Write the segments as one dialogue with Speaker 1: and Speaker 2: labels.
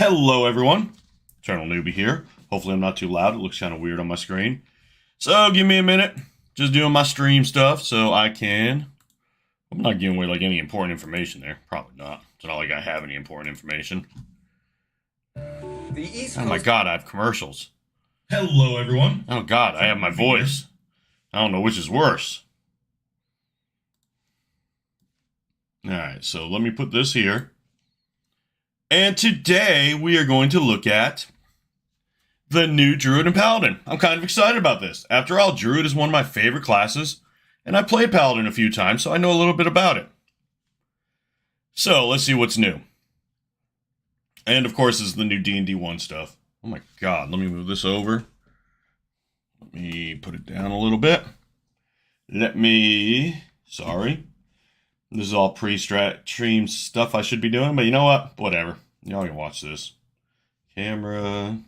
Speaker 1: Hello everyone, Eternall Newbie here. Hopefully I'm not too loud, it looks kind of weird on my screen. So give me a minute, just doing my stream stuff so I can... I'm not giving away like any important information there, probably not. It's not like I have any important information. Oh my god, I have commercials.
Speaker 2: Hello everyone.
Speaker 1: Oh god, I have my voice. I don't know which is worse. Alright, so let me put this here. And today we are going to look at the new Druid and Paladin. I'm kind of excited about this. After all, Druid is one of my favorite classes, and I played Paladin a few times, so I know a little bit about it. So, let's see what's new. And of course, this is the new D&D 1 stuff. Oh my god, let me move this over. Let me put it down a little bit. Sorry. This is all pre-stream stuff I should be doing, but you know what? Whatever. Y'all can watch this. Camera.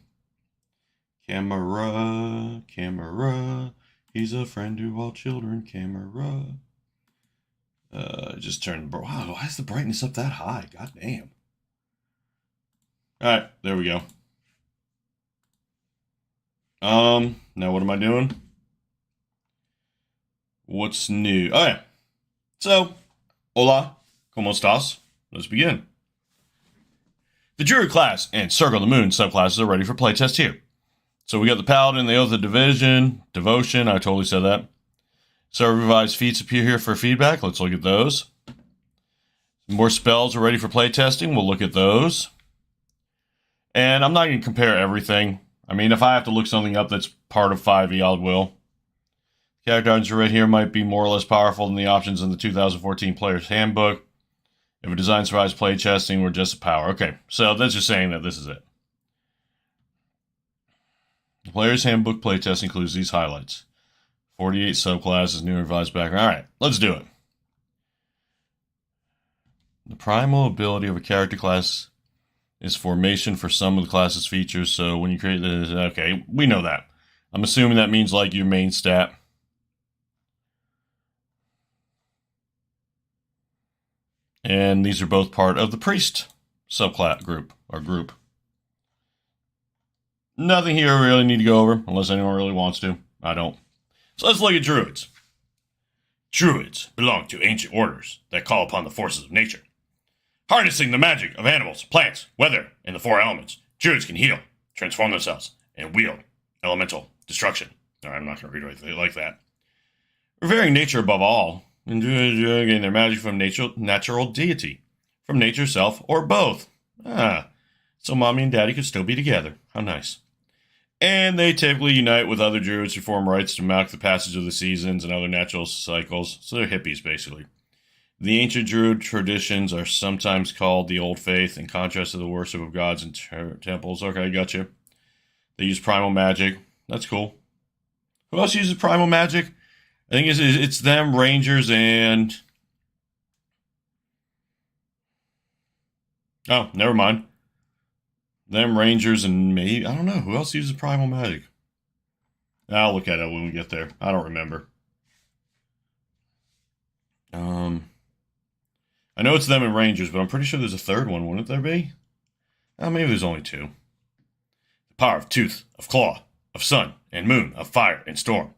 Speaker 1: He's a friend to all children. Camera. Just turn. Wow, why is the brightness up that high? God damn. Alright, there we go. Now what am I doing? What's new? Oh yeah. So, hola, ¿cómo estás? Let's begin. The Druid class and Circle of the Moon subclasses are ready for playtest here. So we got the Paladin, the Oath of Devotion, I totally said that. So revised feats appear here for feedback. Let's look at those. More spells are ready for playtesting. We'll look at those. And I'm not going to compare everything. I mean, if I have to look something up that's part of 5e, I will. Character options right here might be more or less powerful than the options in the 2014 Player's Handbook. If a design survives playtesting, we're just a power. Okay, so that's just saying that this is it. The Player's Handbook playtest includes these highlights. 48 subclasses, new and revised background. Alright, let's do it. The primal ability of a character class is formation for some of the class's features, so when you create this... Okay, we know that. I'm assuming that means like your main stat. And these are both part of the Priest subclass group. Nothing here we really need to go over, unless anyone really wants to. I don't. So let's look at Druids. Druids belong to ancient orders that call upon the forces of nature. Harnessing the magic of animals, plants, weather, and the four elements, Druids can heal, transform themselves, and wield elemental destruction. Alright, I'm not going to read it like that. Revering nature above all, and getting their magic from natural deity, from nature self, or both. So mommy and daddy could still be together. How nice. And they typically unite with other druids to form rites to mark the passage of the seasons and other natural cycles. So they're hippies, basically. The ancient druid traditions are sometimes called the Old Faith, in contrast to the worship of gods and temples. Okay, gotcha. They use primal magic. That's cool. Who else uses primal magic? I think it's them, Rangers, and... Oh, never mind. Them, Rangers, and maybe... I don't know. Who else uses primal magic? I'll look at it when we get there. I don't remember. I know it's them and Rangers, but I'm pretty sure there's a third one, wouldn't there be? Maybe there's only two. The power of tooth, of claw, of sun, and moon, of fire, and storm.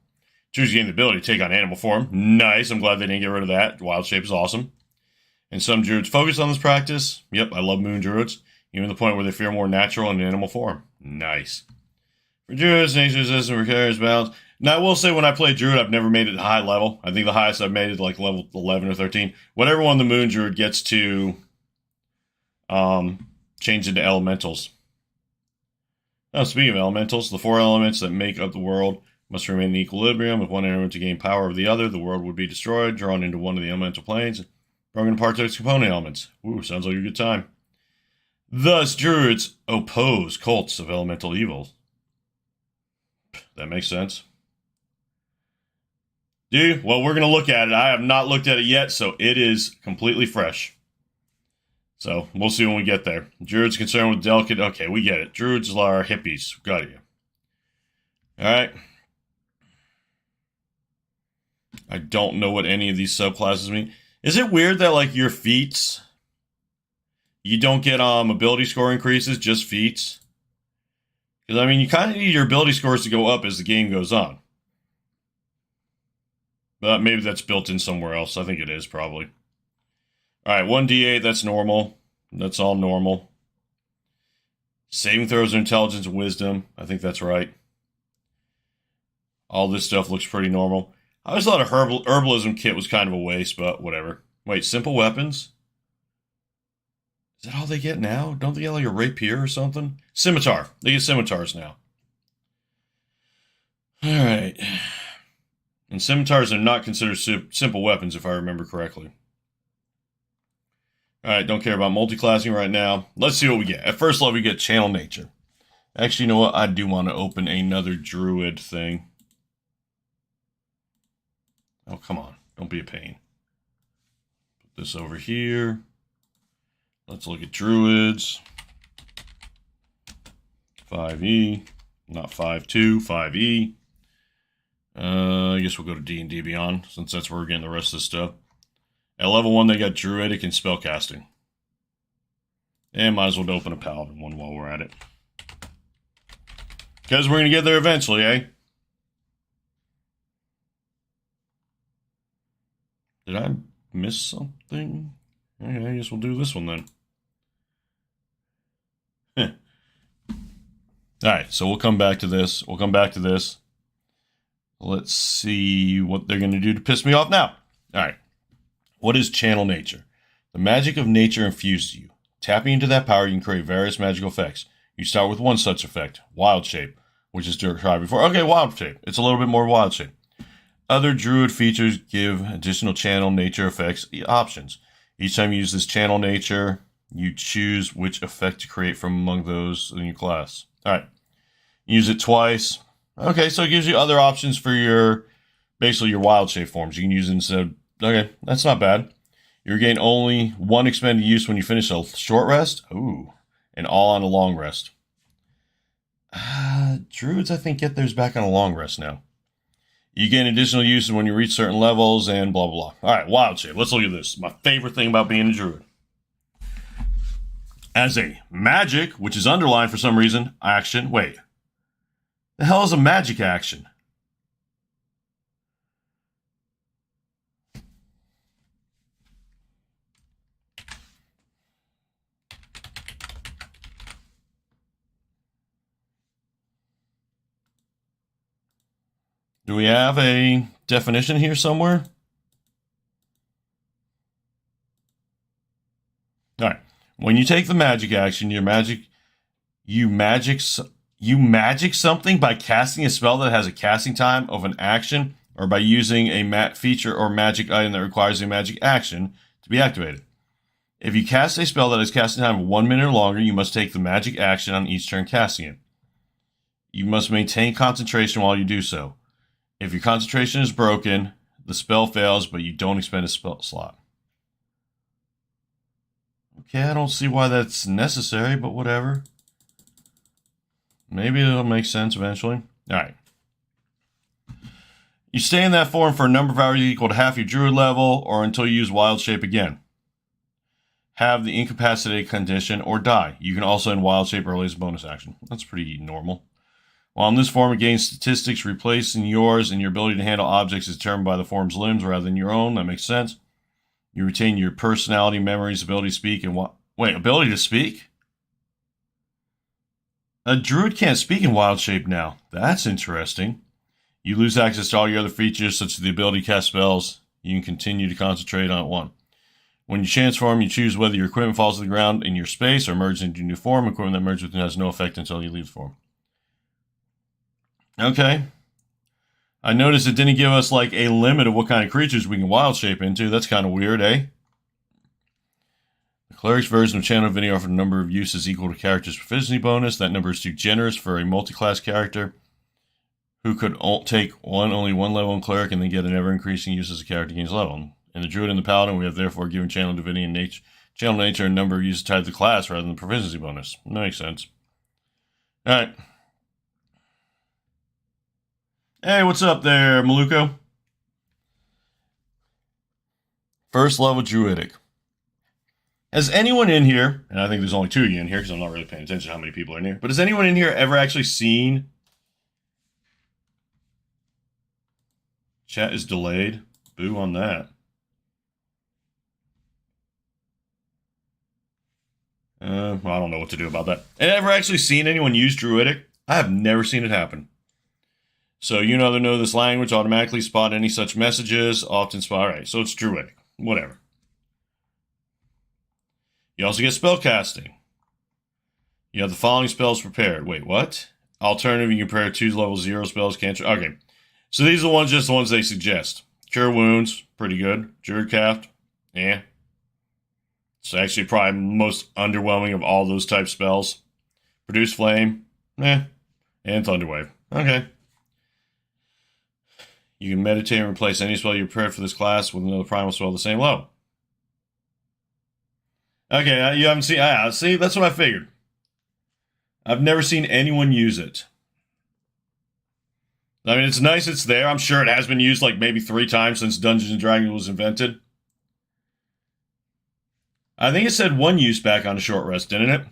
Speaker 1: Druids gain the ability to take on animal form. Nice, I'm glad they didn't get rid of that. Wild shape is awesome. And some druids focus on this practice. Yep, I love moon druids. Even to the point where they fear more natural and animal form. Nice. For druids, nature resistance requires balance. Now, I will say when I play druid, I've never made it high level. I think the highest I've made is like level 11 or 13. Whatever one the moon druid gets to change into elementals. Now, speaking of elementals, the four elements that make up the world must remain in equilibrium. If one element to gain power of the other, the world would be destroyed, drawn into one of the elemental planes, broken apart to its component elements. Ooh, sounds like a good time. Thus, druids oppose cults of elemental evils. That makes sense. Dude, well, we're going to look at it. I have not looked at it yet, so it is completely fresh. So, we'll see when we get there. Druids concerned with delicate... Okay, we get it. Druids are hippies. Got you. Alright. I don't know what any of these subclasses mean. Is it weird that, like, your feats... You don't get ability score increases, just feats. Because, I mean, you kind of need your ability scores to go up as the game goes on. But maybe that's built in somewhere else. I think it is, probably. Alright, 1d8, that's normal. That's all normal. Saving throws are intelligence and wisdom. I think that's right. All this stuff looks pretty normal. I always thought a herbalism kit was kind of a waste, but whatever. Wait, simple weapons? Is that all they get now? Don't they get like a rapier or something? Scimitar. They get scimitars now. Alright. And scimitars are not considered simple weapons, if I remember correctly. Alright, don't care about multi-classing right now. Let's see what we get. At first level, we get Channel Nature. Actually, you know what? I do want to open another Druid thing. Oh, come on. Don't be a pain. Put this over here. Let's look at Druids. 5e. Not 5.2, 5e. I guess we'll go to D&D Beyond, since that's where we're getting the rest of this stuff. At level 1, they got Druidic and Spellcasting. And might as well open a Paladin one while we're at it. Because we're going to get there eventually, eh? Did I miss something? Okay, I guess we'll do this one then. Alright, so we'll come back to this. Let's see what they're going to do to piss me off now. Alright. What is Channel Nature? The magic of nature infuses you. Tapping into that power, you can create various magical effects. You start with one such effect, Wild Shape, which is described before. Okay, Wild Shape. It's a little bit more Wild Shape. Other Druid features give additional Channel Nature effects options. Each time you use this Channel Nature, you choose which effect to create from among those in your class. Alright. Use it twice. Okay, so it gives you other options for your, basically your Wild Shape forms. You can use it instead of, okay, that's not bad. You regain only one expended use when you finish a short rest. Ooh. And all on a long rest. Druids, I think, get theirs back on a long rest now. You gain additional uses when you reach certain levels and blah, blah, blah. Alright, Wild Shape. Let's look at this. My favorite thing about being a Druid. As a magic, which is underlined for some reason, action. Wait. The hell is a magic action? Do we have a definition here somewhere? All right. When you take the magic action, you magic something by casting a spell that has a casting time of an action, or by using a feature or magic item that requires a magic action to be activated. If you cast a spell that has casting time of 1 minute or longer, you must take the magic action on each turn casting it. You must maintain concentration while you do so. If your concentration is broken, the spell fails, but you don't expend a spell slot. Okay, I don't see why that's necessary, but whatever. Maybe it'll make sense eventually. Alright. You stay in that form for a number of hours equal to half your Druid level, or until you use Wild Shape again. Have the incapacitated condition, or die. You can also end Wild Shape early as a bonus action. That's pretty normal. While in this form, it gains statistics replacing yours, and your ability to handle objects is determined by the form's limbs rather than your own. That makes sense. You retain your personality, memories, ability to speak, and ability to speak? A Druid can't speak in Wild Shape now. That's interesting. You lose access to all your other features, such as the ability to cast spells. You can continue to concentrate on one. When you transform, you choose whether your equipment falls to the ground in your space or merges into a new form. Equipment that merges with it has no effect until you leave the form. Okay. I noticed it didn't give us like a limit of what kind of creatures we can Wild Shape into. That's kind of weird, eh? The Cleric's version of Channel Divinity offers a number of uses equal to character's proficiency bonus. That number is too generous for a multi-class character who could take only one level in Cleric and then get an ever-increasing use as a character gains level. In the Druid and the Paladin, we have therefore given Channel Divinity and Channel Nature a number of uses tied to the class rather than the proficiency bonus. That makes sense. Alright. Hey, what's up there, Maluko? First level Druidic. Has anyone in here, and I think there's only 2 of you in here because I'm not really paying attention to how many people are in here, but has anyone in here ever actually seen... Chat is delayed. Boo on that. Well, I don't know what to do about that. And ever actually seen anyone use Druidic? I have never seen it happen. So you either know this language, automatically spot any such messages, often spot... Alright, so it's Druidic. Whatever. You also get spellcasting. You have the following spells prepared. Wait, what? Alternative, you can prepare 2 level 0 spells, cantrip... Okay. So these are just the ones they suggest. Cure Wounds, pretty good. Druidcraft, yeah. It's actually probably most underwhelming of all those type spells. Produce Flame, and Thunderwave. Okay. You can meditate and replace any spell you prepared for this class with another primal spell at the same level. Okay, you haven't seen... see, that's what I figured. I've never seen anyone use it. I mean, it's nice it's there. I'm sure it has been used like maybe 3 times since Dungeons & Dragons was invented. I think it said 1 use back on a short rest, didn't it?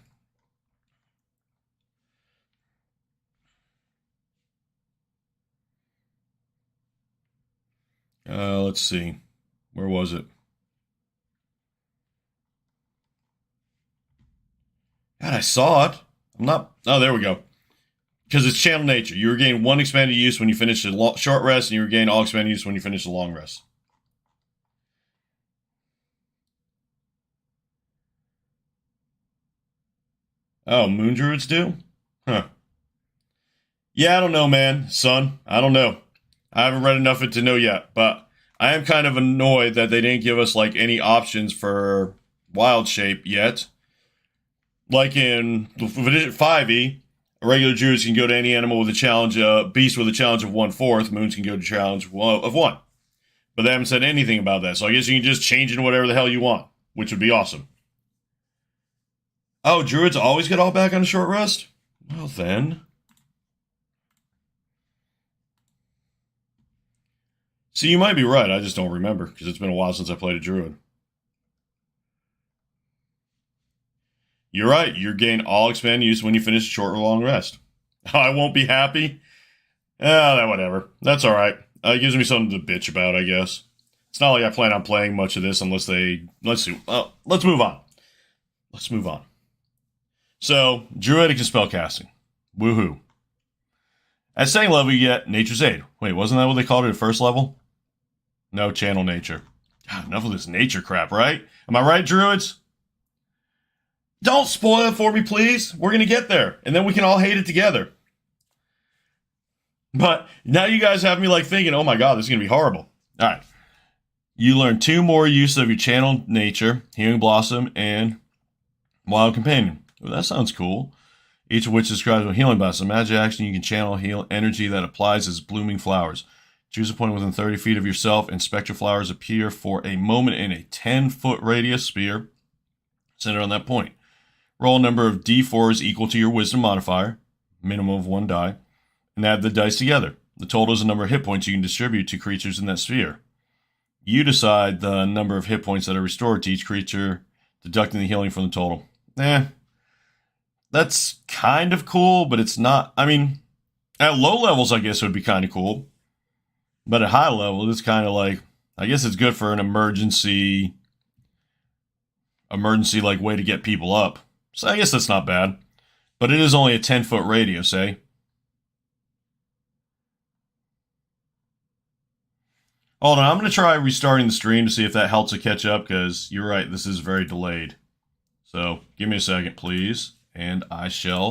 Speaker 1: Let's see. Where was it? God, I saw it. I'm not... Oh, there we go. Because it's Channel Nature. You regain 1 expanded use when you finish a short rest, and you regain all expanded use when you finish a long rest. Oh, Moon Druids do? Huh. Yeah, I don't know, man. Son, I don't know. I haven't read enough of it to know yet, but I am kind of annoyed that they didn't give us, like, any options for Wild Shape yet. Like in 5e, regular Druids can go to any animal with a challenge, beast with a challenge of 1/4. Moons can go to challenge of 1. But they haven't said anything about that, so I guess you can just change it whatever the hell you want, which would be awesome. Oh, Druids always get all back on a short rest? Well then. See, you might be right, I just don't remember, because it's been a while since I played a Druid. You're right, you gain all expanded use when you finish a short or long rest. I won't be happy? Whatever. That's alright. It gives me something to bitch about, I guess. It's not like I plan on playing much of this unless they... Let's see. Let's move on. Let's move on. So, Druidic and spellcasting. Woohoo. At second level, you get Nature's Aid. Wait, wasn't that what they called it at first level? No, Channel Nature. God, enough of this nature crap, right? Am I right, Druids? Don't spoil it for me, please. We're going to get there, and then we can all hate it together. But now you guys have me like thinking, oh my god, this is going to be horrible. All right. You learn 2 more uses of your Channel Nature, Healing Blossom, and Wild Companion. Well, that sounds cool. Each of which describes a healing blossom. Magic action, you can channel heal energy that applies as blooming flowers. Choose a point within 30 feet of yourself, and spectral flowers appear for a moment in a 10-foot radius sphere centered on that point. Roll a number of d4s equal to your wisdom modifier, minimum of 1 die, and add the dice together. The total is the number of hit points you can distribute to creatures in that sphere. You decide the number of hit points that are restored to each creature, deducting the healing from the total. That's kind of cool, but it's not... I mean, at low levels, I guess it would be kind of cool. But at high level, it's kind of like... I guess it's good for an emergency like way to get people up. So I guess that's not bad. But it is only a 10-foot radius, eh? Hold on, I'm going to try restarting the stream to see if that helps it catch up, because you're right, this is very delayed. So, give me a second, please, and I shall